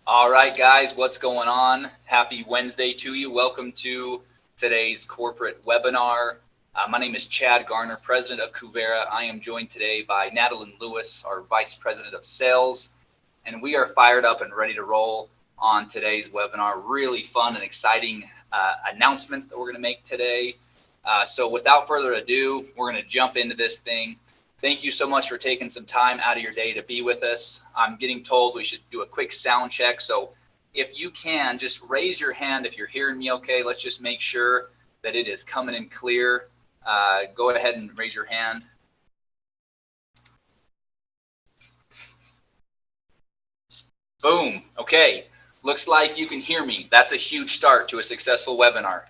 All right, guys, what's going on? Happy Wednesday to you. Welcome to today's corporate webinar. My name is Chad Garner, president of Kuvera. I am joined today by Natalie Lewis, our vice president of sales, and we are fired up and ready to roll on today's webinar. Really fun and exciting announcements that we're going to make today. So without further ado, we're going to jump into this thing. Thank you so much for taking some time out of your day to be with us. I'm getting told we should do a quick sound check. So if you can, just raise your hand if you're hearing me okay. Let's just make sure that it is coming in clear. Go ahead and raise your hand. Boom. Okay. Looks like you can hear me. That's a huge start to a successful webinar.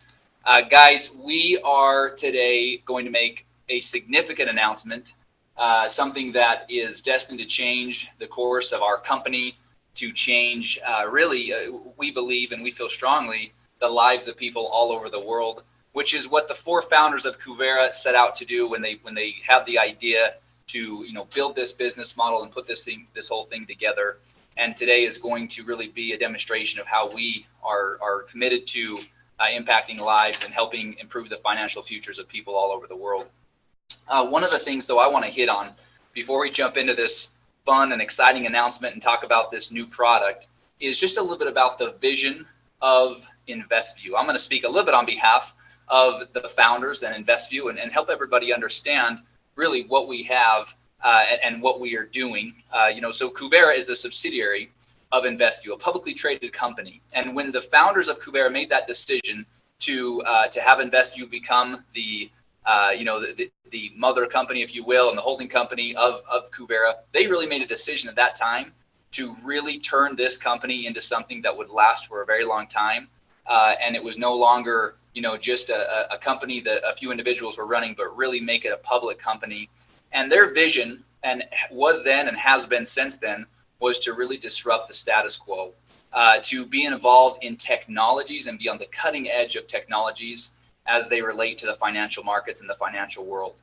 Guys, we are today going to make a significant announcement. Something that is destined to change the course of our company, to change we believe and we feel strongly the lives of people all over the world, which is what the four founders of Kuvera set out to do when they had the idea to build this business model and put this whole thing together. And today is going to really be a demonstration of how we are committed to impacting lives and helping improve the financial futures of people all over the world. One of the things, though, I want to hit on before we jump into this fun and exciting announcement and talk about this new product is just a little bit about the vision of InvestView. I'm going to speak a little bit on behalf of the founders and InvestView and help everybody understand really what we have and what we are doing. So Kuvera is a subsidiary of InvestView, a publicly traded company. And when the founders of Kuvera made that decision to have InvestView become the mother company, if you will, and the holding company of Kuvera, they really made a decision at that time to really turn this company into something that would last for a very long time. And it was no longer, just a company that a few individuals were running, but really make it a public company. And their vision, and was then and has been since then, was to really disrupt the status quo, to be involved in technologies and be on the cutting edge of technologies as they relate to the financial markets and the financial world.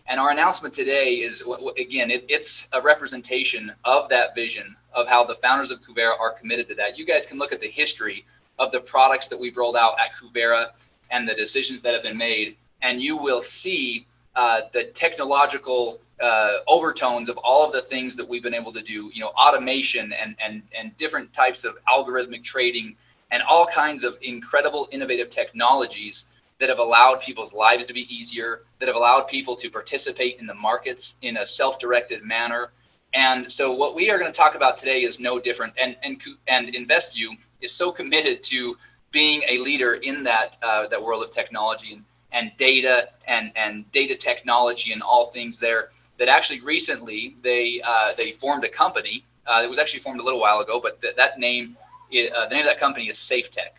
And our announcement today is, again, it's a representation of that vision of how the founders of Kuvera are committed to that. You guys can look at the history of the products that we've rolled out at Kuvera and the decisions that have been made, and you will see the technological overtones of all of the things that we've been able to do, automation and different types of algorithmic trading and all kinds of incredible innovative technologies that have allowed people's lives to be easier, that have allowed people to participate in the markets in a self-directed manner. And so what we are going to talk about today is no different. And InvestView is so committed to being a leader in that world of technology and data and data technology and all things there, that actually recently they formed a company. It was actually formed a little while ago, but the name of that company is SafeTech.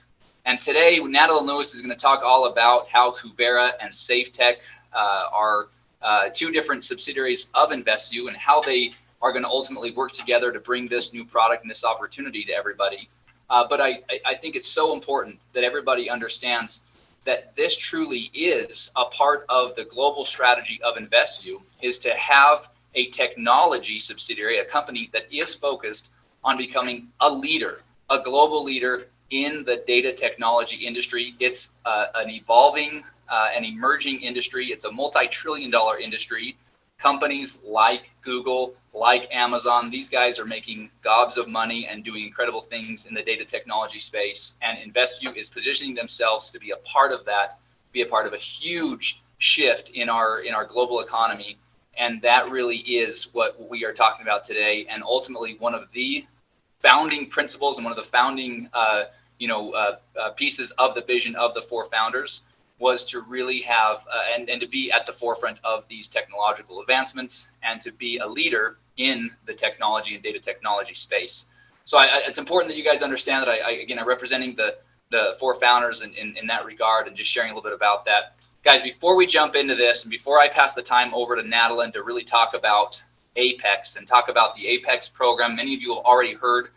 And today, Natalie Lewis is going to talk all about how Kuvera and SafeTech are two different subsidiaries of InvestView and how they are going to ultimately work together to bring this new product and this opportunity to everybody. But I think it's so important that everybody understands that this truly is a part of the global strategy of InvestView, is to have a technology subsidiary, a company that is focused on becoming a leader, a global leader in the data technology industry. It's an evolving and emerging industry. It's a multi-trillion-dollar industry. Companies like Google, like Amazon, these guys are making gobs of money and doing incredible things in the data technology space. And InvestView is positioning themselves to be a part of that, be a part of a huge shift in our global economy. And that really is what we are talking about today. And ultimately, one of the founding principles and one of the founding pieces of the vision of the four founders was to really have and to be at the forefront of these technological advancements and to be a leader in the technology and data technology space. So it's important that you guys understand that I'm representing the four founders in that regard and just sharing a little bit about that. Guys, before we jump into this and before I pass the time over to Natalie to really talk about Apex and talk about the Apex program, many of you have already heard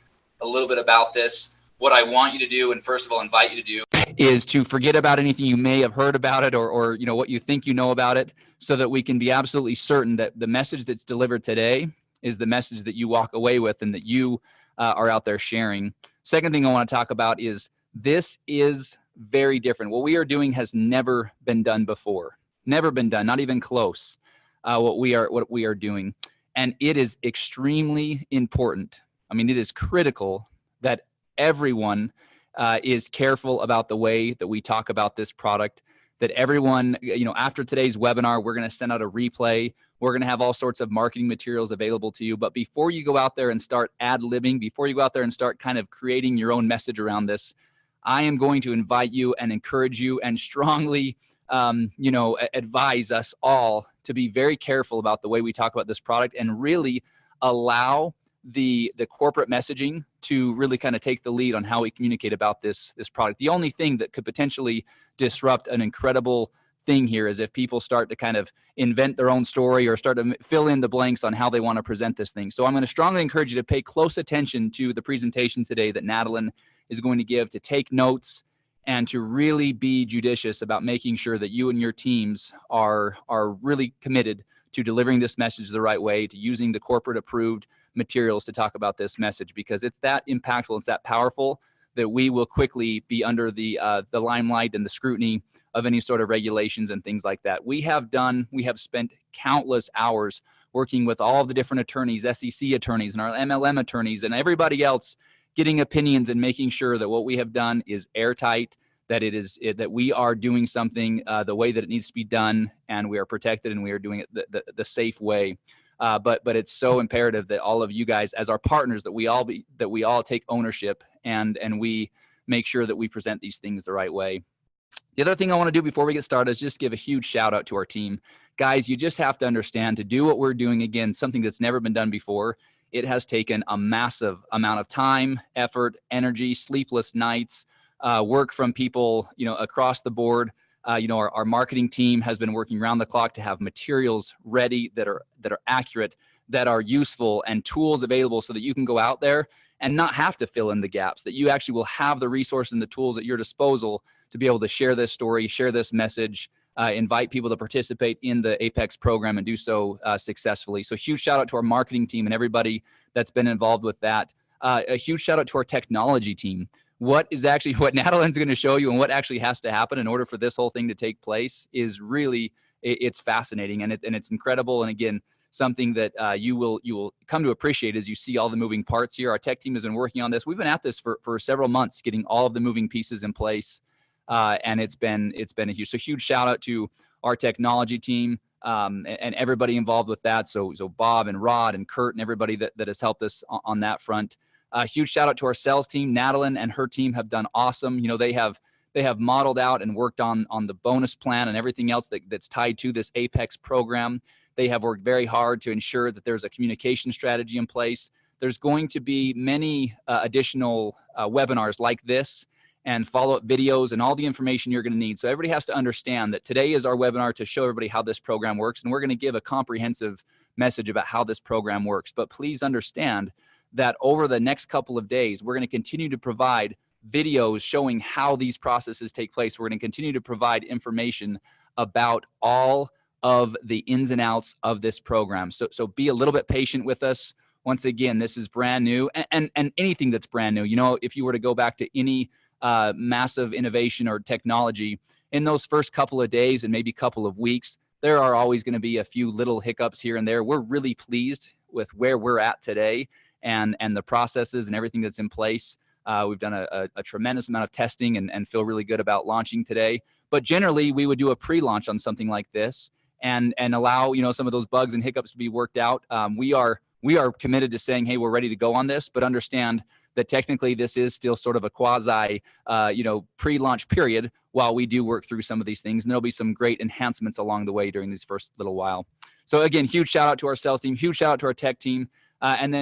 a little bit about this. What I want you to do, and first of all, invite you to do, is to forget about anything you may have heard about it or what you think you know about it, so that we can be absolutely certain that the message that's delivered today is the message that you walk away with and that you are out there sharing. Second thing I want to talk about is this is very different. What we are doing has never been done before. Never been done, not even close. What we are doing. And it is extremely important. I mean, it is critical that everyone is careful about the way that we talk about this product, that everyone, after today's webinar, we're going to send out a replay. We're going to have all sorts of marketing materials available to you. But before you go out there and start ad-libbing, before you go out there and start kind of creating your own message around this, I am going to invite you and encourage you and strongly advise us all to be very careful about the way we talk about this product and really allow the corporate messaging to really kind of take the lead on how we communicate about this product. The only thing that could potentially disrupt an incredible thing here is if people start to kind of invent their own story or start to fill in the blanks on how they want to present this thing. So I'm going to strongly encourage you to pay close attention to the presentation today that Natalie is going to give, to take notes and to really be judicious about making sure that you and your teams are really committed to delivering this message the right way, to using the corporate approved materials to talk about this message, because it's that impactful, it's that powerful that we will quickly be under the limelight and the scrutiny of any sort of regulations and things like that. We have spent countless hours working with all the different attorneys, SEC attorneys and our MLM attorneys and everybody else, getting opinions and making sure that what we have done is airtight, that that we are doing something the way that it needs to be done, and we are protected and we are doing it the safe way. But it's so imperative that all of you guys, as our partners, that we all take ownership and we make sure that we present these things the right way. The other thing I want to do before we get started is just give a huge shout out to our team. Guys, you just have to understand, to do what we're doing, again, something that's never been done before, it has taken a massive amount of time, effort, energy, sleepless nights, work from people, across the board. Our marketing team has been working around the clock to have materials ready that are accurate, that are useful, and tools available so that you can go out there and not have to fill in the gaps, that you actually will have the resources and the tools at your disposal to be able to share this story, share this message, invite people to participate in the Apex program and do so successfully. So huge shout out to our marketing team and everybody that's been involved with that. A huge shout out to our technology team. What Natalie's going to show you and what actually has to happen in order for this whole thing to take place is really, it's fascinating and it's incredible. And again, something that you will come to appreciate as you see all the moving parts here. Our tech team has been working on this. We've been at this for several months, getting all of the moving pieces in place. And it's been a huge shout out to our technology team and everybody involved with that. So Bob and Rod and Kurt and everybody that has helped us on that front. Huge shout out to our sales team. Natalie and her team have done awesome. They have modeled out and worked on the bonus plan and everything else that's tied to this Apex program. They have worked very hard to ensure that there's a communication strategy in place. There's going to be many additional webinars like this and follow-up videos and all the information you're going to need. So everybody has to understand that today is our webinar to show everybody how this program works, and we're going to give a comprehensive message about how this program works. But please understand that over the next couple of days, we're going to continue to provide videos showing how these processes take place. We're going to continue to provide information about all of the ins and outs of this program. So be a little bit patient with us. Once again, this is brand new, and anything that's brand new, if you were to go back to any massive innovation or technology, in those first couple of days and maybe couple of weeks, there are always going to be a few little hiccups here and there. We're really pleased with where we're at today and the processes and everything that's in place. We've done a tremendous amount of testing and feel really good about launching today. But generally, we would do a pre-launch on something like this and allow some of those bugs and hiccups to be worked out. We are committed to saying, hey, we're ready to go on this, but understand that technically this is still sort of a quasi, pre-launch period while we do work through some of these things. And there'll be some great enhancements along the way during these first little while. So again, huge shout out to our sales team, huge shout out to our tech team. And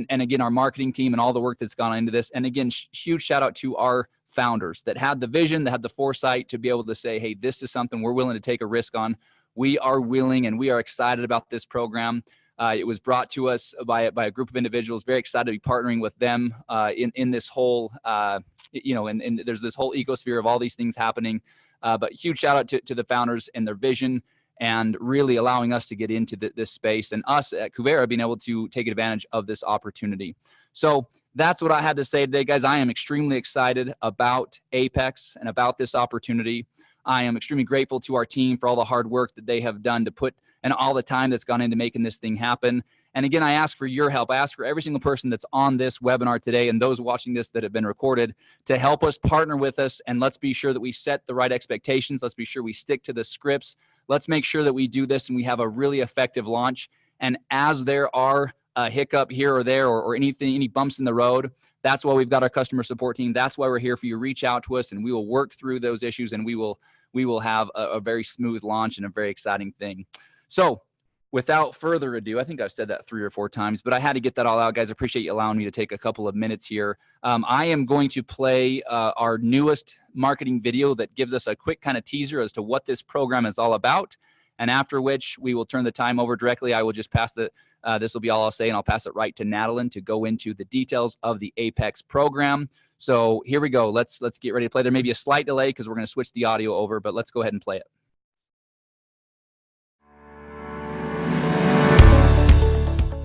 again, our marketing team and all the work that's gone into this. And again, huge shout out to our founders that had the vision, that had the foresight to be able to say, hey, this is something we're willing to take a risk on. We are willing and we are excited about this program. It was brought to us by a group of individuals, very excited to be partnering with them in this whole, and there's this whole ecosphere of all these things happening. But huge shout out to the founders and their vision and really allowing us to get into this space and us at Kuvera being able to take advantage of this opportunity. So that's what I had to say today, guys. I am extremely excited about Apex and about this opportunity. I am extremely grateful to our team for all the hard work that they have done to put and all the time that's gone into making this thing happen. And again, I ask for your help. I ask for every single person that's on this webinar today and those watching this that have been recorded to help us, partner with us, and let's be sure that we set the right expectations. Let's be sure we stick to the scripts. Let's make sure that we do this and we have a really effective launch. And as there are a hiccup here or there or anything, any bumps in the road, that's why we've got our customer support team. That's why we're here for you. Reach out to us and we will work through those issues, and we will have a very smooth launch and a very exciting thing. So without further ado, I think I've said that 3 or 4 times, but I had to get that all out, guys. I appreciate you allowing me to take a couple of minutes here. I am going to play our newest marketing video that gives us a quick kind of teaser as to what this program is all about. And after which we will turn the time over directly. I will just pass this will be all I'll say, and I'll pass it right to Natalie to go into the details of the Apex program. So here we go. Let's get ready to play. There may be a slight delay because we're going to switch the audio over, but let's go ahead and play it.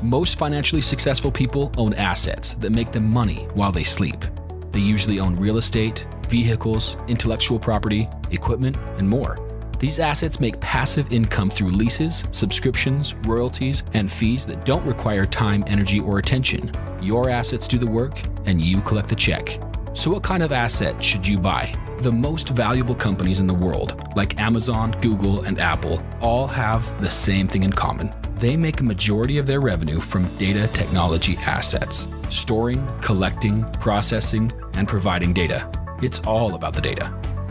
Most financially successful people own assets that make them money while they sleep. They usually own real estate, vehicles, intellectual property, equipment, and more. These assets make passive income through leases, subscriptions, royalties, and fees that don't require time, energy, or attention. Your assets do the work, and you collect the check. So what kind of asset should you buy? The most valuable companies in the world, like Amazon, Google, and Apple, all have the same thing in common. They make a majority of their revenue from data technology assets, storing, collecting, processing, and providing data. It's all about the data.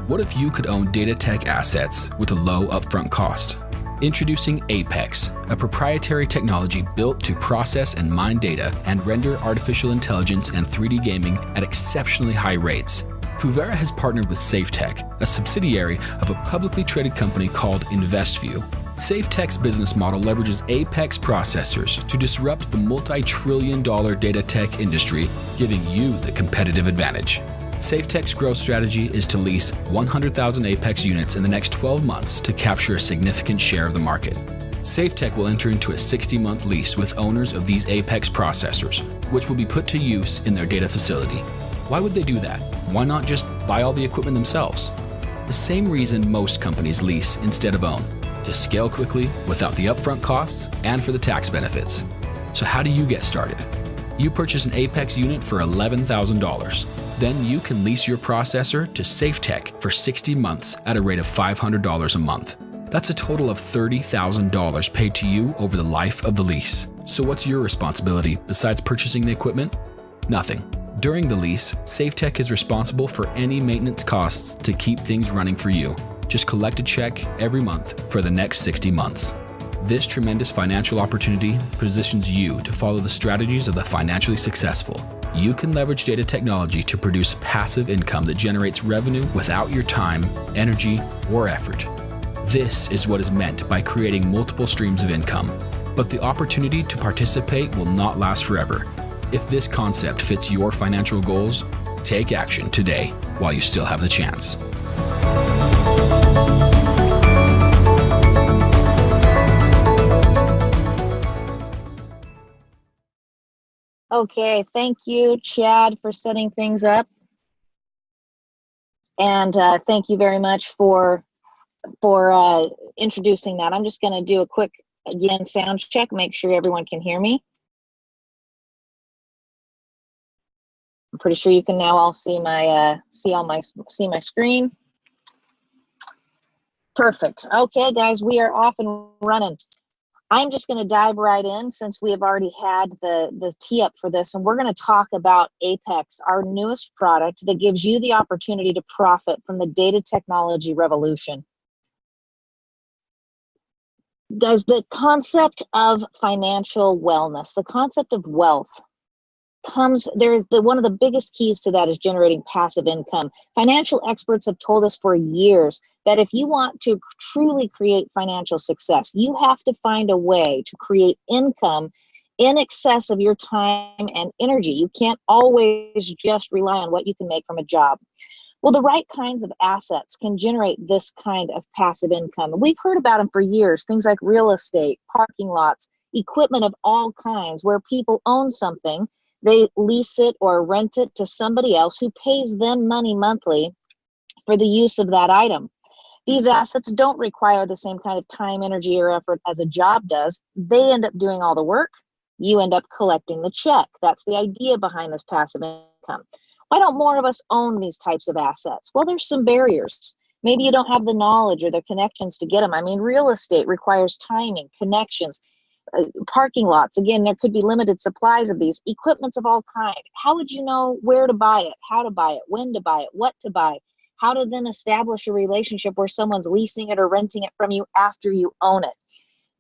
What if you could own data tech assets with a low upfront cost? Introducing Apex, a proprietary technology built to process and mine data and render artificial intelligence and 3D gaming at exceptionally high rates. Kuvera has partnered with SafeTech, a subsidiary of a publicly traded company called InvestView. SafeTech's business model leverages Apex processors to disrupt the multi-trillion-dollar data tech industry, giving you the competitive advantage. SafeTech's growth strategy is to lease 100,000 Apex units in the next 12 months to capture a significant share of the market. SafeTech will enter into a 60-month lease with owners of these Apex processors, which will be put to use in their data facility. Why would they do that? Why not just buy all the equipment themselves? The same reason most companies lease instead of own: to scale quickly without the upfront costs and for the tax benefits. So how do you get started? You purchase an Apex unit for $11,000. Then you can lease your processor to SafeTech for 60 months at a rate of $500 a month. That's a total of $30,000 paid to you over the life of the lease. So what's your responsibility besides purchasing the equipment? Nothing. During the lease, SafeTech is responsible for any maintenance costs to keep things running for you. Just collect a check every month for the next 60 months. This tremendous financial opportunity positions you to follow the strategies of the financially successful. You can leverage data technology to produce passive income that generates revenue without your time, energy, or effort. This is what is meant by creating multiple streams of income. But the opportunity to participate will not last forever. If this concept fits your financial goals, take action today while you still have the chance. Okay, thank you, Chad, for setting things up. And thank you very much for introducing that. I'm just going to do a quick, again, sound check, make sure everyone can hear me. I'm pretty sure you can now all see my see my screen. Perfect. Okay, guys, we are off and running. I'm just going to dive right in since we have already had the tee up for this, and we're going to talk about Apex, our newest product that gives you the opportunity to profit from the data technology revolution. Guys, the concept of financial wellness, the concept of wealth one of the biggest keys to that is generating passive income. Financial experts have told us for years that if you want to truly create financial success, you have to find a way to create income in excess of your time and energy. You can't always just rely on what you can make from a job. Well, the right kinds of assets can generate this kind of passive income. We've heard about them for years, things like real estate, parking lots, equipment of all kinds, where people own something, They lease it or rent it to somebody else who pays them money monthly for the use of that item. These assets don't require the same kind of time, energy, or effort as a job does. They end up doing all the work. You end up collecting the check. That's the idea behind this passive income. Why don't more of us own these types of assets? Well, there's some barriers. Maybe you don't have the knowledge or the connections to get them. I mean, real estate requires timing, connections, parking lots. Again, there could be limited supplies of these. Equipments of all kinds. How would you know where to buy it, how to buy it, when to buy it, what to buy? How to then establish a relationship where someone's leasing it or renting it from you after you own it.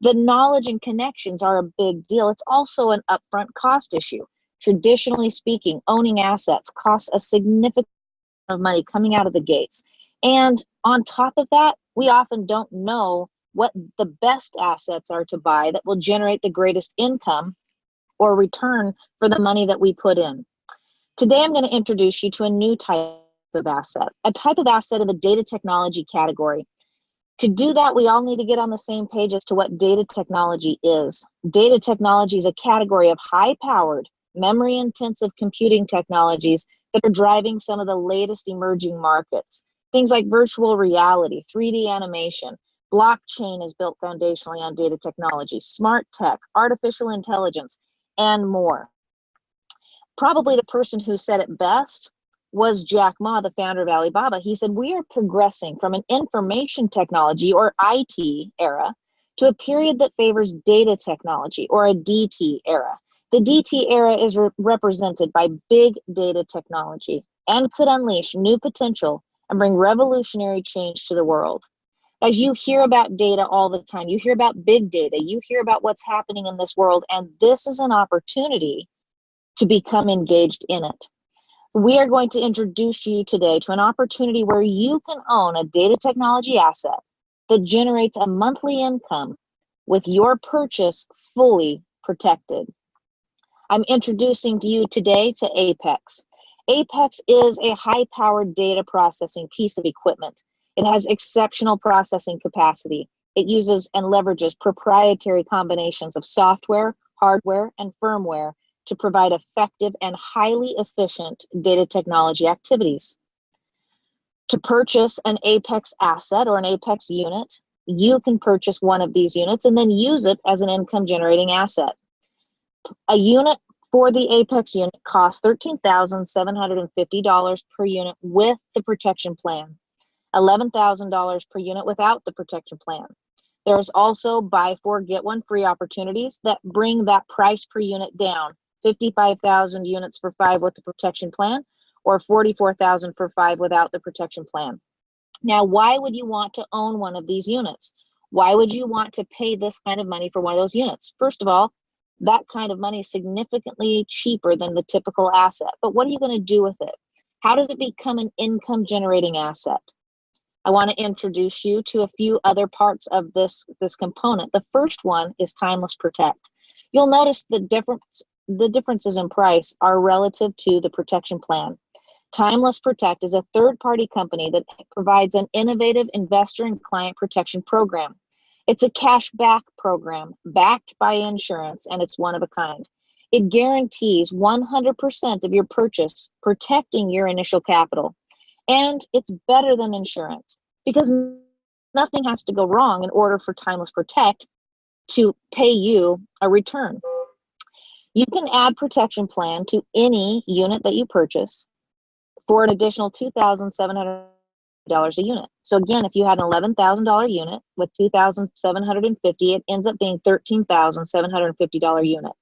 The knowledge and connections are a big deal. It's also an upfront cost issue. Traditionally speaking, owning assets costs a significant amount of money coming out of the gates. And on top of that, we often don't know what the best assets are to buy that will generate the greatest income or return for the money that we put in. Today, I'm going to introduce you to a new type of asset, a type of asset in the data technology category. To do that, we all need to get on the same page as to what data technology is. Data technology is a category of high-powered, memory-intensive computing technologies that are driving some of the latest emerging markets. Things like virtual reality, 3D animation, blockchain is built foundationally on data technology, smart tech, artificial intelligence, and more. Probably the person who said it best was Jack Ma, the founder of Alibaba. He said, we are progressing from an information technology or IT era to a period that favors data technology or a DT era. The DT era is represented by big data technology and could unleash new potential and bring revolutionary change to the world. As you hear about data all the time, you hear about big data, you hear about what's happening in this world, and this is an opportunity to become engaged in it. We are going to introduce you today to an opportunity where you can own a data technology asset that generates a monthly income with your purchase fully protected. I'm introducing you today to Apex. Apex is a high-powered data processing piece of equipment. It has exceptional processing capacity. It uses and leverages proprietary combinations of software, hardware, and firmware to provide effective and highly efficient data technology activities. To purchase an Apex asset or an Apex unit, you can purchase one of these units and then use it as an income-generating asset. A unit for the Apex unit costs $13,750 per unit with the protection plan, $11,000 per unit without the protection plan. There's also buy four, get one free opportunities that bring that price per unit down. 55,000 units for 5 with the protection plan, or 44,000 for 5 without the protection plan. Now, why would you want to own one of these units? Why would you want to pay this kind of money for one of those units? First of all, that kind of money is significantly cheaper than the typical asset. But what are you going to do with it? How does it become an income generating asset? I want to introduce you to a few other parts of this component. The first one is Timeless Protect. You'll notice the differences in price are relative to the protection plan. Timeless Protect is a third-party company that provides an innovative investor and client protection program. It's a cash back program backed by insurance, and it's one of a kind. It guarantees 100% of your purchase, protecting your initial capital. And it's better than insurance because nothing has to go wrong in order for Timeless Protect to pay you a return. You can add protection plan to any unit that you purchase for an additional $2,700 a unit. So again, if you had an $11,000 unit with $2,750, it ends up being $13,750 unit.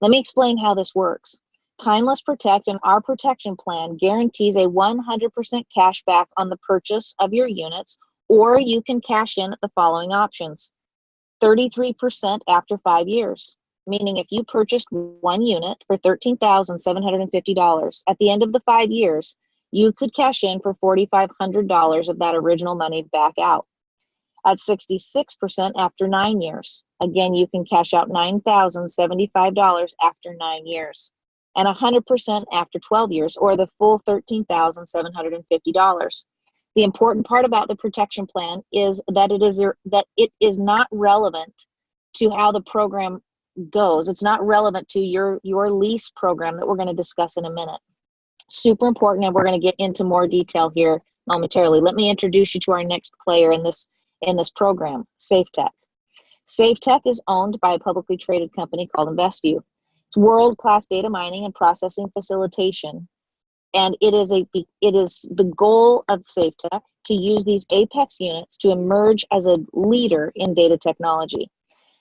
Let me explain how this works. Timeless Protect and our protection plan guarantees a 100% cash back on the purchase of your units, or you can cash in at the following options. 33% after 5 years. Meaning if you purchased one unit for $13,750, at the end of the 5 years, you could cash in for $4,500 of that original money back out. At 66% after 9 years, again, you can cash out $9,075 after 9 years, and 100% after 12 years, or the full $13,750. The important part about the protection plan is that it is not relevant to how the program goes. It's not relevant to your lease program that we're going to discuss in a minute. Super important, and we're going to get into more detail here momentarily. Let me introduce you to our next player in this program, SafeTech. SafeTech is owned by a publicly traded company called InvestView. It's world-class data mining and processing facilitation, and it is the goal of SafeTech to use these Apex units to emerge as a leader in data technology.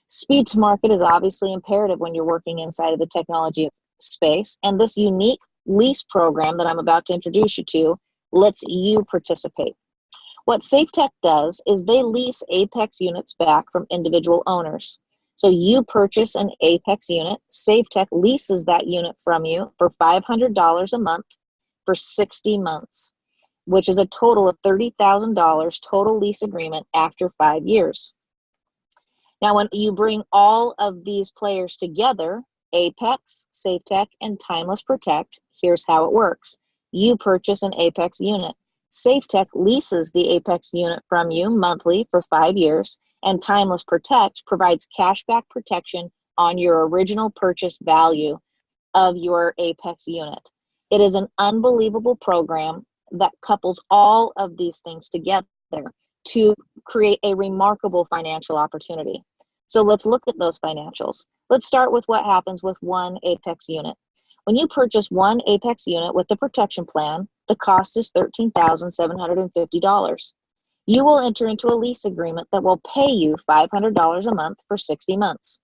Speed to market is obviously imperative when you're working inside of the technology space, and this unique lease program that I'm about to introduce you to lets you participate. What SafeTech does is they lease Apex units back from individual owners. So you purchase an Apex unit, SafeTech leases that unit from you for $500 a month for 60 months, which is a total of $30,000 total lease agreement after 5 years. Now, when you bring all of these players together, Apex, SafeTech, and Timeless Protect, here's how it works. You purchase an Apex unit. SafeTech leases the Apex unit from you monthly for 5 years, and Timeless Protect provides cashback protection on your original purchase value of your Apex unit. It is an unbelievable program that couples all of these things together to create a remarkable financial opportunity. So let's look at those financials. Let's start with what happens with one Apex unit. When you purchase one Apex unit with the protection plan, the cost is $13,750. You will enter into a lease agreement that will pay you $500 a month for 60 months.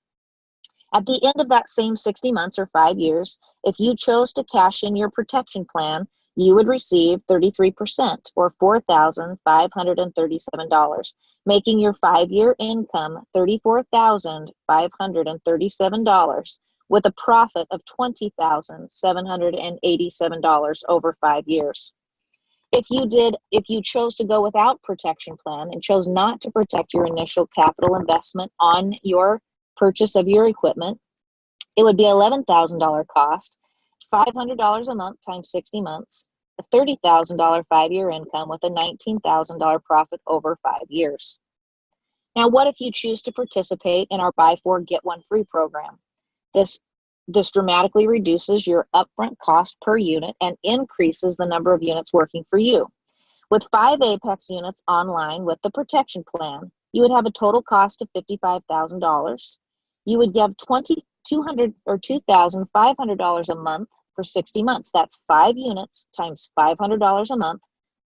At the end of that same 60 months or 5 years, if you chose to cash in your protection plan, you would receive 33% or $4,537, making your 5-year income $34,537 with a profit of $20,787 over 5 years. If you chose to go without protection plan and chose not to protect your initial capital investment on your purchase of your equipment, it would be $11,000 cost, $500 a month times 60 months, a $30,000 5-year income with a $19,000 profit over 5 years. Now, what if you choose to participate in our buy 4 get 1 free program? This dramatically reduces your upfront cost per unit and increases the number of units working for you. With 5 Apex units online with the protection plan, you would have a total cost of $55,000. You would give $2,500 a month for 60 months. That's 5 units times $500 a month,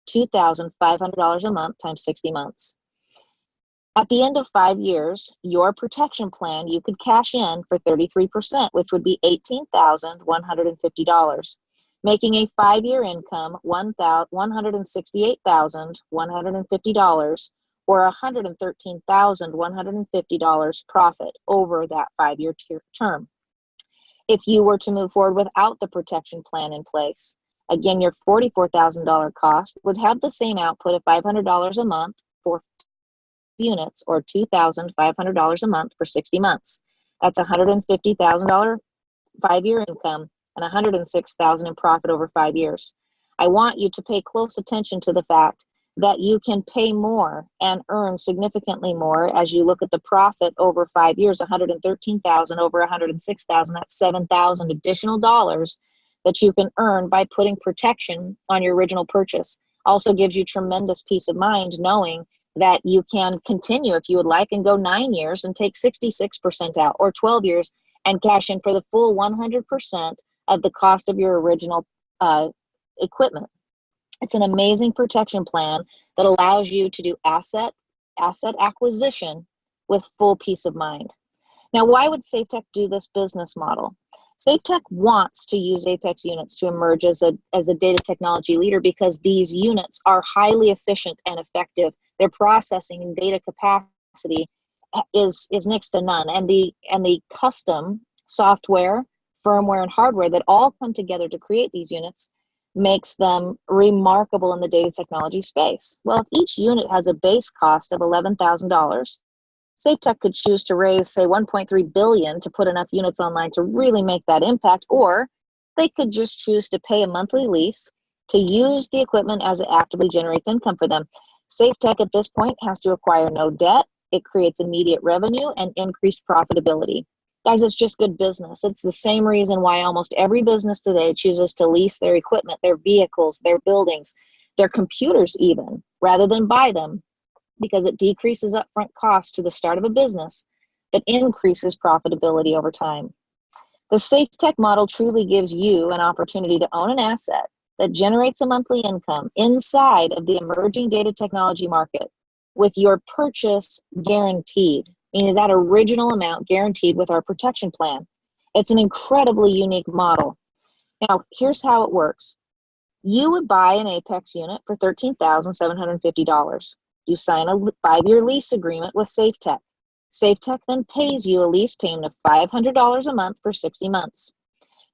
$2,500 a month times 60 months. At the end of 5 years, your protection plan, you could cash in for 33%, which would be $18,150, making a 5-year income $168,150 or $113,150 profit over that 5-year term. If you were to move forward without the protection plan in place, again, your $44,000 cost would have the same output of $500 a month for units or $2,500 a month for 60 months. That's $150,000 5-year income and $106,000 in profit over 5 years. I want you to pay close attention to the fact that you can pay more and earn significantly more as you look at the profit over 5 years, $113,000 over $106,000. That's $7,000 additional dollars that you can earn by putting protection on your original purchase. Also gives you tremendous peace of mind knowing that you can continue if you would like and go 9 years and take 66% out, or 12 years and cash in for the full 100% of the cost of your original equipment. It's an amazing protection plan that allows you to do asset acquisition with full peace of mind. Now, why would SafeTech do this business model? SafeTech wants to use Apex units to emerge as a data technology leader because these units are highly efficient and effective. Their processing and data capacity is next to none, and the custom software, firmware, and hardware that all come together to create these units makes them remarkable in the data technology space. Well, if each unit has a base cost of $11,000, SafeTech could choose to raise, say, $1.3 billion to put enough units online to really make that impact, or they could just choose to pay a monthly lease to use the equipment as it actively generates income for them. SafeTech at this point has to acquire no debt. It creates immediate revenue and increased profitability. Guys, it's just good business. It's the same reason why almost every business today chooses to lease their equipment, their vehicles, their buildings, their computers even, rather than buy them, because it decreases upfront costs to the start of a business, but increases profitability over time. The SafeTech model truly gives you an opportunity to own an asset that generates a monthly income inside of the emerging data technology market, with your purchase guaranteed, meaning that original amount guaranteed with our protection plan. It's an incredibly unique model. Now, here's how it works. You would buy an Apex unit for $13,750. You sign a 5-year lease agreement with SafeTech. SafeTech then pays you a lease payment of $500 a month for 60 months.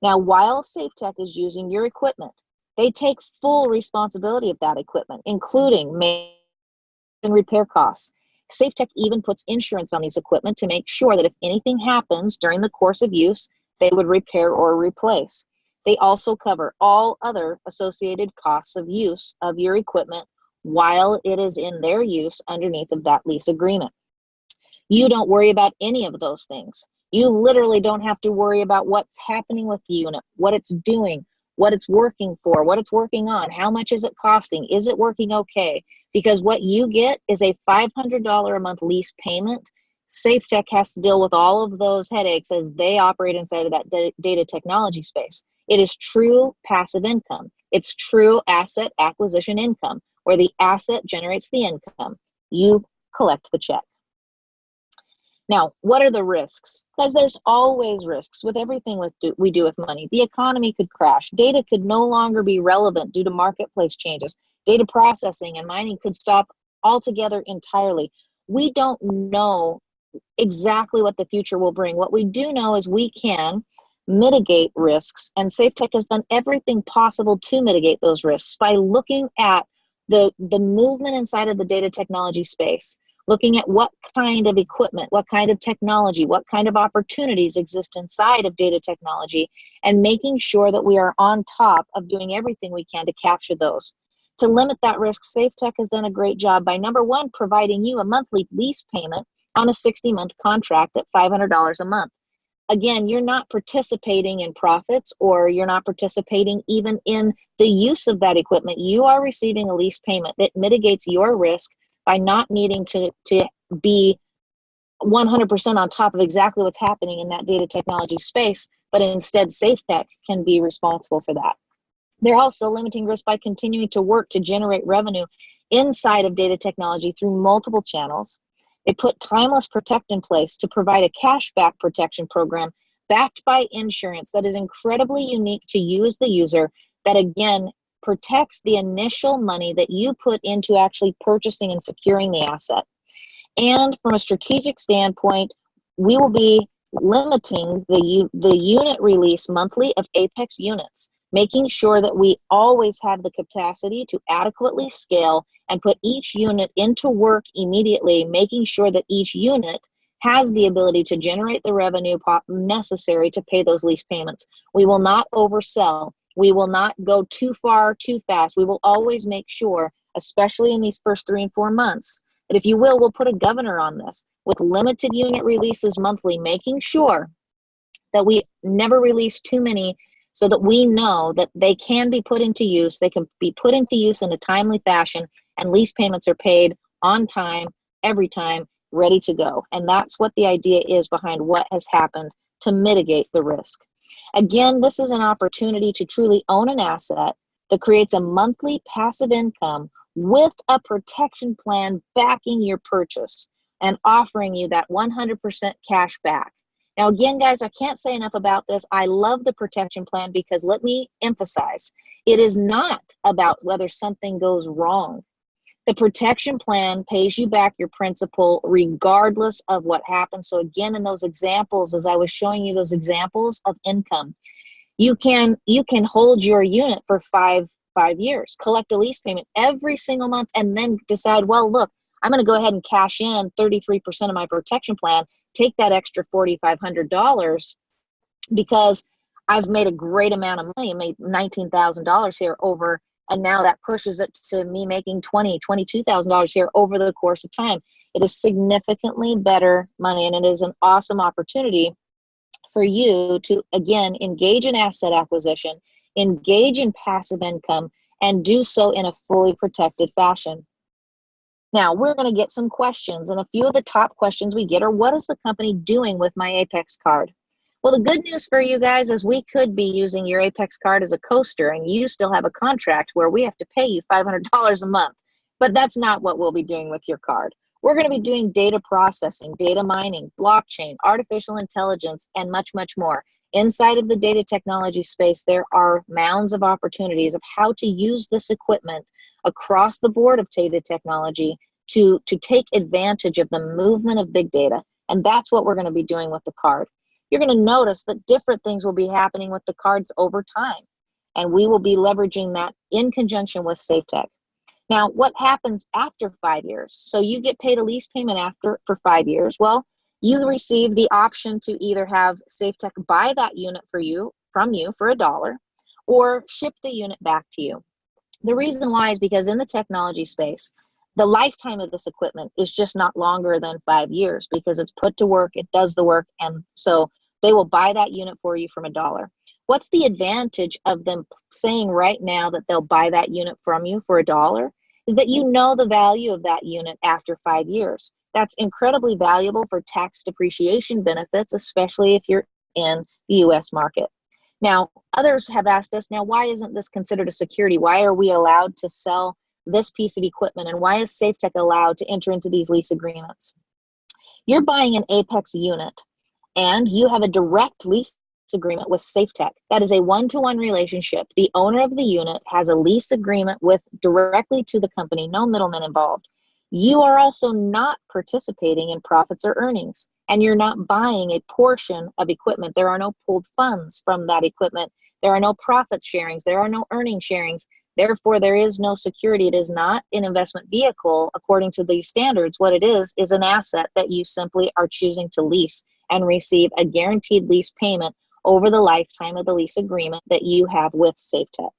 Now, while SafeTech is using your equipment, they take full responsibility of that equipment, including maintenance and repair costs. SafeTech even puts insurance on these equipment to make sure that if anything happens during the course of use, they would repair or replace. They also cover all other associated costs of use of your equipment while it is in their use underneath of that lease agreement. You don't worry about any of those things. You literally don't have to worry about what's happening with the unit, what it's doing, what it's working for, what it's working on, how much is it costing, is it working okay? Because what you get is a $500 a month lease payment. SafeTech has to deal with all of those headaches as they operate inside of that data technology space. It is true passive income. It's true asset acquisition income, where the asset generates the income. You collect the check. Now, what are the risks? Because there's always risks with everything we do with money. The economy could crash. Data could no longer be relevant due to marketplace changes. Data processing and mining could stop altogether entirely. We don't know exactly what the future will bring. What we do know is we can mitigate risks, and SafeTech has done everything possible to mitigate those risks by looking at the movement inside of the data technology space, looking at what kind of equipment, what kind of technology, what kind of opportunities exist inside of data technology, and making sure that we are on top of doing everything we can to capture those. To limit that risk, SafeTech has done a great job by, number one, providing you a monthly lease payment on a 60-month contract at $500 a month. Again, you're not participating in profits, or you're not participating even in the use of that equipment. You are receiving a lease payment that mitigates your risk by not needing to be 100% on top of exactly what's happening in that data technology space, but instead SafeTech can be responsible for that. They're also limiting risk by continuing to work to generate revenue inside of data technology through multiple channels. They put Timeless Protect in place to provide a cashback protection program backed by insurance that is incredibly unique to you as the user, that again protects the initial money that you put into actually purchasing and securing the asset. And from a strategic standpoint, we will be limiting the unit release monthly of Apex units, making sure that we always have the capacity to adequately scale and put each unit into work immediately, making sure that each unit has the ability to generate the revenue necessary to pay those lease payments. We will not oversell. We will not go too far, too fast. We will always make sure, especially in these first 3 and 4 months, that if you will, we'll put a governor on this with limited unit releases monthly, making sure that we never release too many, so that we know that they can be put into use. They can be put into use in a timely fashion, and lease payments are paid on time, every time, ready to go. And that's what the idea is behind what has happened to mitigate the risk. Again, this is an opportunity to truly own an asset that creates a monthly passive income with a protection plan backing your purchase and offering you that 100% cash back. Now, again, guys, I can't say enough about this. I love the protection plan because, let me emphasize, it is not about whether something goes wrong. The protection plan pays you back your principal regardless of what happens. So again, in those examples, as I was showing you those examples of income, you can hold your unit for five years, collect a lease payment every single month, and then decide, well, look, I'm going to go ahead and cash in 33% of my protection plan, take that extra $4,500 because I've made a great amount of money. I made $19,000 here over, and now that pushes it to me making $22,000 here over the course of time. It is significantly better money, and it is an awesome opportunity for you to, again, engage in asset acquisition, engage in passive income, and do so in a fully protected fashion. Now, we're going to get some questions, and a few of the top questions we get are, what is the company doing with my Apex card? Well, the good news for you guys is we could be using your Apex card as a coaster, and you still have a contract where we have to pay you $500 a month. But that's not what we'll be doing with your card. We're going to be doing data processing, data mining, blockchain, artificial intelligence, and much, much more. Inside of the data technology space, there are mounds of opportunities of how to use this equipment across the board of data technology to take advantage of the movement of big data. And that's what we're going to be doing with the card. You're going to notice that different things will be happening with the cards over time. And we will be leveraging that in conjunction with SafeTech. Now, what happens after 5 years? So you get paid a lease payment for 5 years. Well, you receive the option to either have SafeTech buy that unit from you for $1 or ship the unit back to you. The reason why is because in the technology space, the lifetime of this equipment is just not longer than 5 years because it's put to work, it does the work, and so they will buy that unit for you from $1. What's the advantage of them saying right now that they'll buy that unit from you for $1? Is that you know the value of that unit after 5 years. That's incredibly valuable for tax depreciation benefits, especially if you're in the US market. Now, others have asked us, now, why isn't this considered a security? Why are we allowed to sell this piece of equipment? And why is SafeTech allowed to enter into these lease agreements? You're buying an Apex unit and you have a direct lease agreement with SafeTech. That is a one-to-one relationship. The owner of the unit has a lease agreement with directly to the company, no middleman involved. You are also not participating in profits or earnings, and you're not buying a portion of equipment. There are no pooled funds from that equipment. There are no profit sharings. There are no earning sharings. Therefore, there is no security. It is not an investment vehicle according to these standards. What it is an asset that you simply are choosing to lease and receive a guaranteed lease payment over the lifetime of the lease agreement that you have with SafeTech.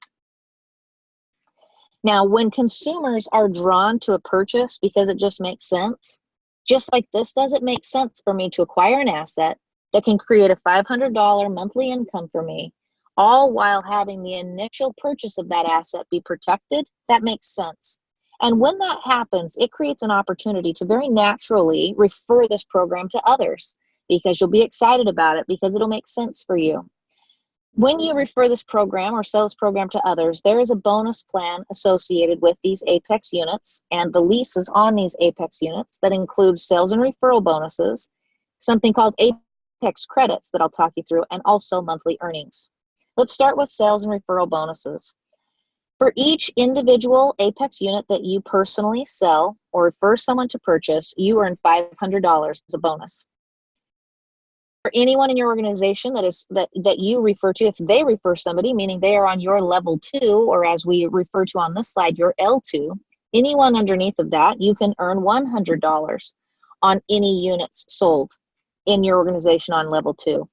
Now, when consumers are drawn to a purchase because it just makes sense, just like this, does it make sense for me to acquire an asset that can create a $500 monthly income for me, all while having the initial purchase of that asset be protected? That makes sense. And when that happens, it creates an opportunity to very naturally refer this program to others because you'll be excited about it because it'll make sense for you. When you refer this program or sell this program to others, there is a bonus plan associated with these Apex units and the leases on these Apex units that include sales and referral bonuses, something called Apex credits that I'll talk you through, and also monthly earnings. Let's start with sales and referral bonuses. For each individual Apex unit that you personally sell or refer someone to purchase, you earn $500 as a bonus. For anyone in your organization that you refer to, if they refer somebody, meaning they are on your level 2, or as we refer to on this slide, your L2, anyone underneath of that, you can earn $100 on any units sold in your organization on level 2.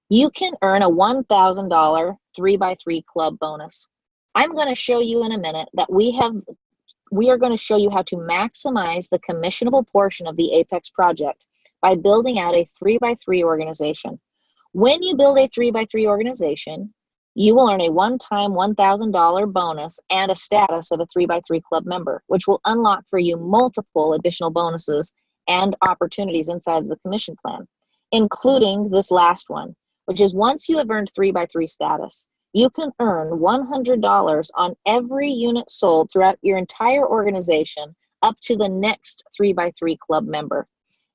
You can earn a $1,000 3x3 club bonus. I'm going to show you in a minute that we are going to show you how to maximize the commissionable portion of the Apex project by building out a 3x3 organization. When you build a 3x3 organization, you will earn a one-time $1,000 bonus and a status of a 3x3 club member, which will unlock for you multiple additional bonuses and opportunities inside of the commission plan, including this last one, which is once you have earned 3x3 status, you can earn $100 on every unit sold throughout your entire organization up to the next 3x3 club member.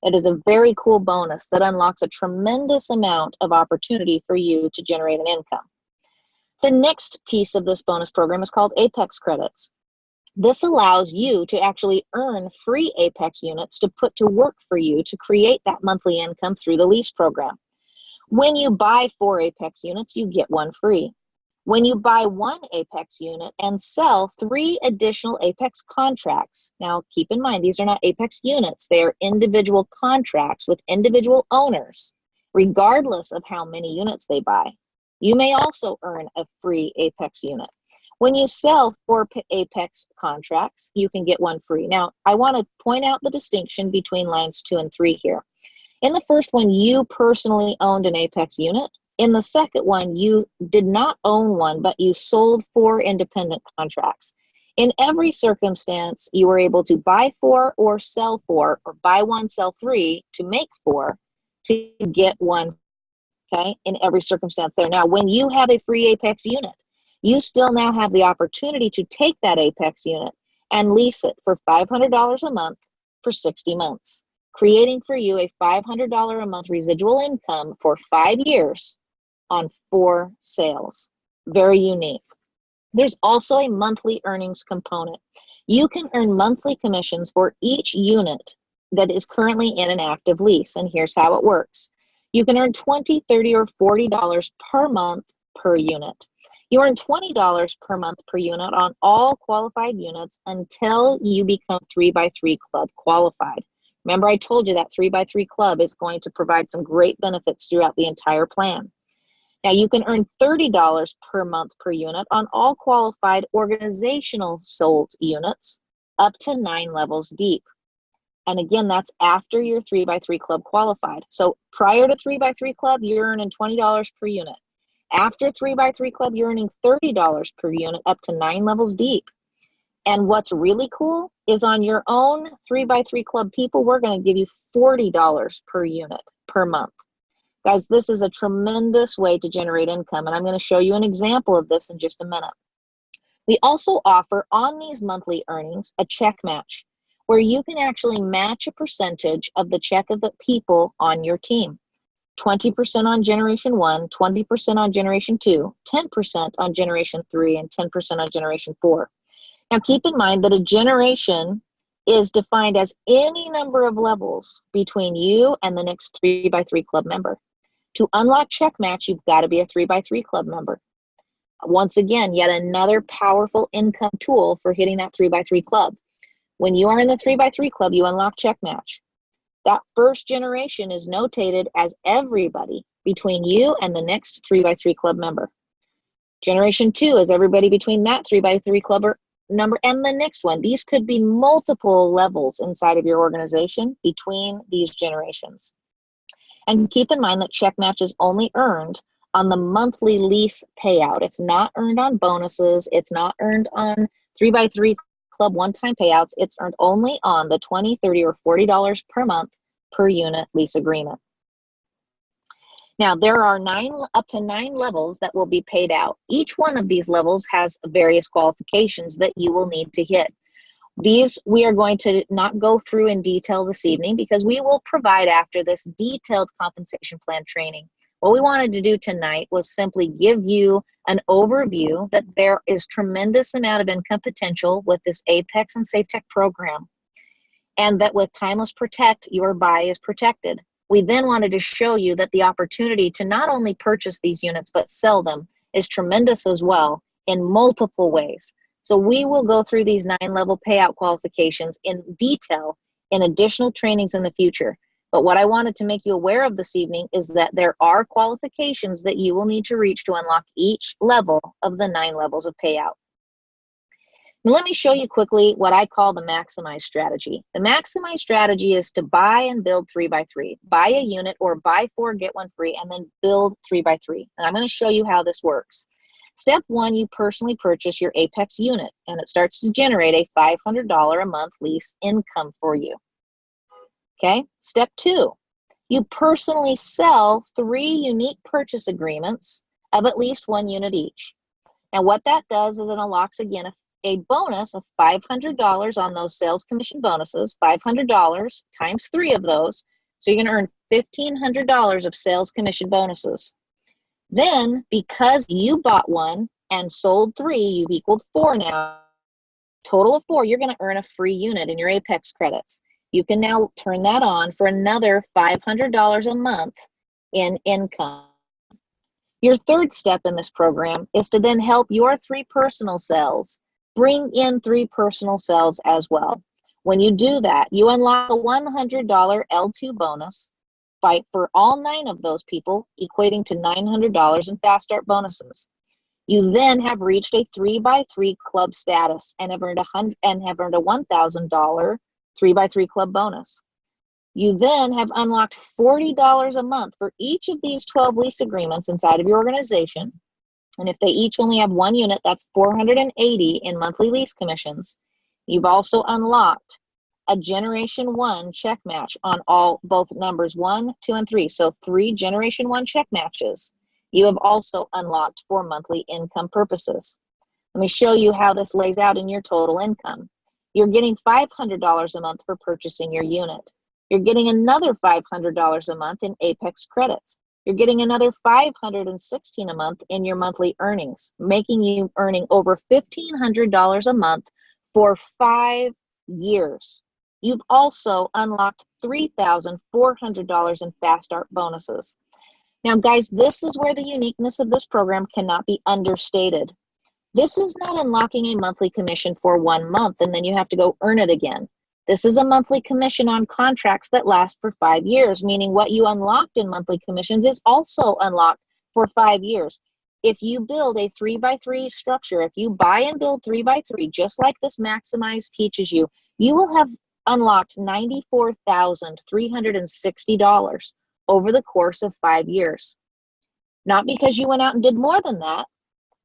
It is a very cool bonus that unlocks a tremendous amount of opportunity for you to generate an income. The next piece of this bonus program is called Apex credits. This allows you to actually earn free Apex units to put to work for you to create that monthly income through the lease program. When you buy 4 Apex units, you get 1 free. When you buy 1 Apex unit and sell 3 additional Apex contracts, now keep in mind, these are not Apex units, they are individual contracts with individual owners, regardless of how many units they buy. You may also earn a free Apex unit. When you sell 4 Apex contracts, you can get 1 free. Now, I want to point out the distinction between lines 2 and 3 here. In the first one, you personally owned an Apex unit. In the second one, you did not own one, but you sold 4 independent contracts. In every circumstance, you were able to buy 4 or sell 4, or buy 1, sell 3 to make 4 to get 1, okay, in every circumstance there. Now, when you have a free Apex unit, you still now have the opportunity to take that Apex unit and lease it for $500 a month for 60 months, creating for you a $500 a month residual income for 5 years on 4 sales. Very unique. There's also a monthly earnings component. You can earn monthly commissions for each unit that is currently in an active lease, and here's how it works. You can earn $20, $30, or $40 per month per unit. You earn $20 per month per unit on all qualified units until you become 3x3 Club qualified. Remember, I told you that 3x3 Club is going to provide some great benefits throughout the entire plan. Now, you can earn $30 per month per unit on all qualified organizational sold units up to 9 levels deep. And again, that's after you're 3x3 Club qualified. So prior to 3x3 Club, you're earning $20 per unit. After 3x3 Club, you're earning $30 per unit up to 9 levels deep. And what's really cool is on your own 3x3 Club people, we're going to give you $40 per unit per month. Guys, this is a tremendous way to generate income, and I'm going to show you an example of this in just a minute. We also offer on these monthly earnings a check match, where you can actually match a percentage of the check of the people on your team. 20% on generation 1, 20% on generation 2, 10% on generation 3, and 10% on generation 4. Now keep in mind that a generation is defined as any number of levels between you and the next 3x3 Club member. To unlock check match, you've got to be a 3x3 Club member. Once again, yet another powerful income tool for hitting that 3x3 Club. When you are in the 3x3 Club, you unlock check match. That first generation is notated as everybody between you and the next 3x3 Club member. Generation 2 is everybody between that 3x3 Club number and the next one. These could be multiple levels inside of your organization between these generations. And keep in mind that check match is only earned on the monthly lease payout. It's not earned on bonuses. It's not earned on 3x3 Club one-time payouts. It's earned only on the $20, $30, or $40 per month per unit lease agreement. Now, there are up to 9 levels that will be paid out. Each one of these levels has various qualifications that you will need to hit. These we are going to not go through in detail this evening because we will provide after this detailed compensation plan training. What we wanted to do tonight was simply give you an overview that there is tremendous amount of income potential with this Apex and SafeTech program, and that with Timeless Protect, your buy is protected. We then wanted to show you that the opportunity to not only purchase these units but sell them is tremendous as well in multiple ways. So we will go through these 9-level payout qualifications in detail in additional trainings in the future. But what I wanted to make you aware of this evening is that there are qualifications that you will need to reach to unlock each level of the 9 levels of payout. Now let me show you quickly what I call the maximize strategy. The maximize strategy is to buy and build 3x3. Buy a unit or buy 4, get 1 free, and then build 3x3. And I'm going to show you how this works. Step 1, you personally purchase your Apex unit, and it starts to generate a $500 a month lease income for you. Okay, step 2, you personally sell 3 unique purchase agreements of at least 1 unit each. Now what that does is it unlocks again a bonus of $500 on those sales commission bonuses, $500 times 3 of those. So you're going to earn $1,500 of sales commission bonuses. Then, because you bought 1 and sold 3, you've equaled 4 now. Total of 4, you're going to earn a free unit in your Apex credits. You can now turn that on for another $500 a month in income. Your third step in this program is to then help your 3 personal sales bring in 3 personal sales as well. When you do that, you unlock a $100 L2 bonus for all 9 of those people, equating to $900 in fast start bonuses. You then have reached a 3x3 Club status and have earned a $1,000 3x3 Club bonus. You then have unlocked $40 a month for each of these 12 lease agreements inside of your organization. And if they each only have one unit, that's $480 in monthly lease commissions. You've also unlocked a Generation 1 check match on both numbers 1, 2, and 3. So 3 Generation 1 check matches you have also unlocked for monthly income purposes. Let me show you how this lays out in your total income. You're getting $500 a month for purchasing your unit. You're getting another $500 a month in Apex credits. You're getting another $516 a month in your monthly earnings, making you earning over $1,500 a month for 5 years. You've also unlocked $3,400 in Fast Start bonuses. Now, guys, this is where the uniqueness of this program cannot be understated. This is not unlocking a monthly commission for 1 month and then you have to go earn it again. This is a monthly commission on contracts that last for 5 years, meaning what you unlocked in monthly commissions is also unlocked for 5 years. If you build a 3x3 structure, if you buy and build 3x3, just like this Maximize teaches you, you will have unlocked $94,360 over the course of 5 years. Not because you went out and did more than that,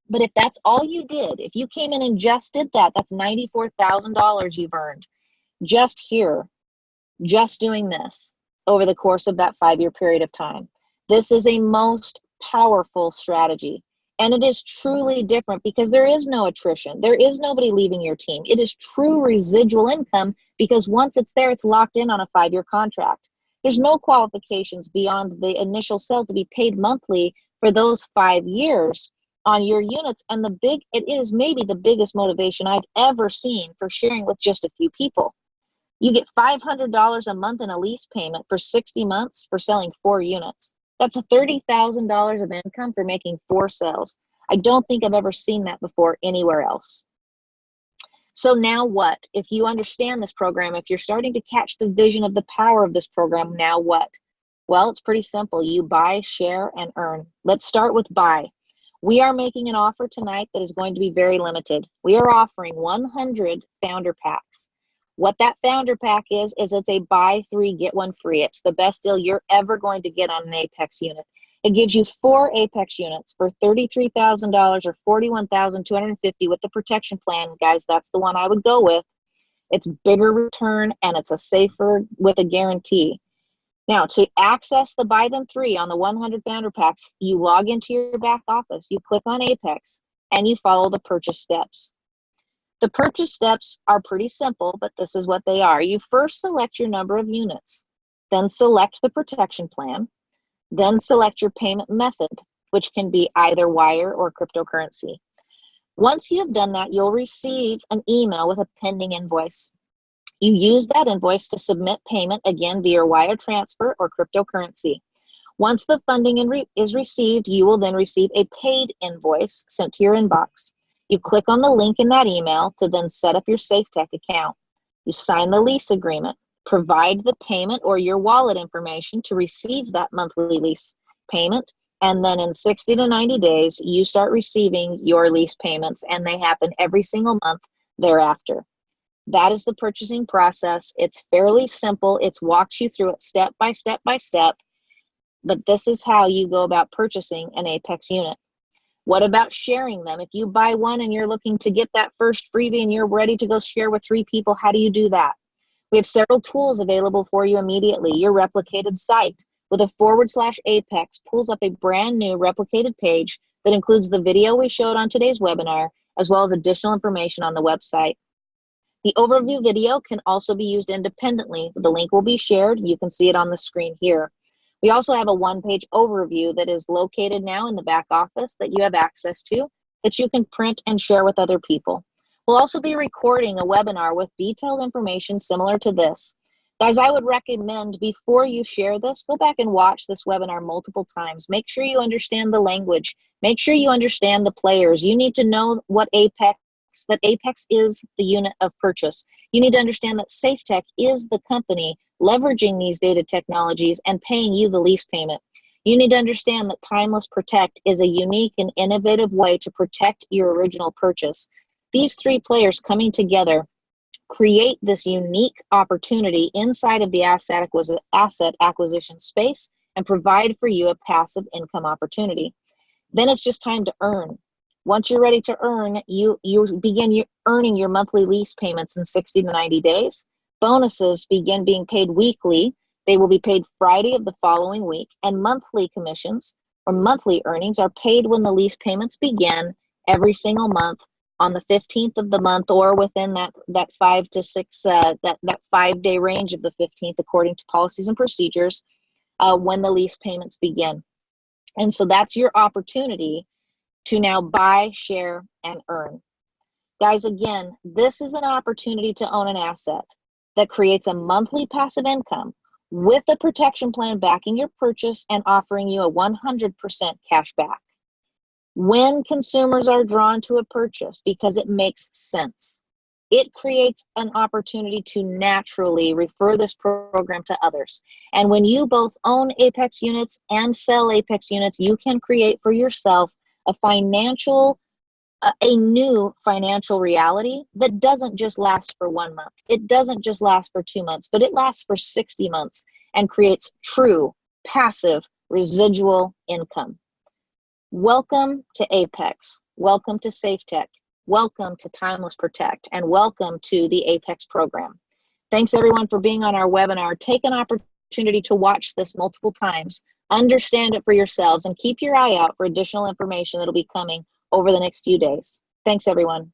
but if that's all you did, if you came in and just did that, that's $94,000 you've earned just here, just doing this over the course of that 5-year period of time. This is a most powerful strategy. And it is truly different because there is no attrition. There is nobody leaving your team. It is true residual income because once it's there, it's locked in on a 5-year contract. There's no qualifications beyond the initial sale to be paid monthly for those 5 years on your units. And it is maybe the biggest motivation I've ever seen for sharing with just a few people. You get $500 a month in a lease payment for 60 months for selling 4 units. That's $30,000 of income for making 4 sales. I don't think I've ever seen that before anywhere else. So now what? If you understand this program, if you're starting to catch the vision of the power of this program, now what? Well, it's pretty simple. You buy, share, and earn. Let's start with buy. We are making an offer tonight that is going to be very limited. We are offering 100 founder packs. What that founder pack is it's a buy 3, get 1 free. It's the best deal you're ever going to get on an Apex unit. It gives you 4 Apex units for $33,000 or $41,250 with the protection plan. Guys, that's the one I would go with. It's bigger return and it's a safer with a guarantee. Now, to access the buy them 3 on the 100 founder packs, you log into your back office, you click on Apex, and you follow the purchase steps. The purchase steps are pretty simple, but this is what they are. You first select your number of units, then select the protection plan, then select your payment method, which can be either wire or cryptocurrency. Once you have done that, you'll receive an email with a pending invoice. You use that invoice to submit payment, again, via wire transfer or cryptocurrency. Once the funding is received, you will then receive a paid invoice sent to your inbox. You click on the link in that email to then set up your SafeTech account. You sign the lease agreement, provide the payment or your wallet information to receive that monthly lease payment, and then in 60 to 90 days, you start receiving your lease payments, and they happen every single month thereafter. That is the purchasing process. It's fairly simple. It walks you through it step by step by step, but this is how you go about purchasing an Apex unit. What about sharing them? If you buy one and you're looking to get that first freebie and you're ready to go share with 3 people, how do you do that? We have several tools available for you immediately. Your replicated site with a /Apex pulls up a brand new replicated page that includes the video we showed on today's webinar, as well as additional information on the website. The overview video can also be used independently. The link will be shared. You can see it on the screen here. We also have a 1-page overview that is located now in the back office that you have access to, that you can print and share with other people. We'll also be recording a webinar with detailed information similar to this. Guys, I would recommend before you share this, go back and watch this webinar multiple times. Make sure you understand the language. Make sure you understand the players. You need to know that Apex is the unit of purchase. You need to understand that SafeTech is the company leveraging these data technologies and paying you the lease payment. You need to understand that Timeless Protect is a unique and innovative way to protect your original purchase. These 3 players coming together create this unique opportunity inside of the asset acquisition space and provide for you a passive income opportunity. Then it's just time to earn. Once you're ready to earn, you begin earning your monthly lease payments in 60 to 90 days. Bonuses begin being paid weekly. They will be paid Friday of the following week, and monthly commissions or monthly earnings are paid when the lease payments begin every single month on the 15th of the month, or within that 5 to 6 that 5-day range of the 15th, according to policies and procedures, when the lease payments begin. And so that's your opportunity to now buy, share, and earn. Guys, again, this is an opportunity to own an asset that creates a monthly passive income with a protection plan backing your purchase and offering you a 100% cash back. When consumers are drawn to a purchase because it makes sense, it creates an opportunity to naturally refer this program to others. And when you both own Apex units and sell Apex units, you can create for yourself a new financial reality that doesn't just last for 1 month. It doesn't just last for 2 months, but it lasts for 60 months and creates true passive residual income. Welcome to Apex. Welcome to SafeTech. Welcome to Timeless Protect, and welcome to the Apex program. Thanks everyone for being on our webinar. Take an opportunity to watch this multiple times, understand it for yourselves, and keep your eye out for additional information that'll be coming over the next few days. Thanks everyone.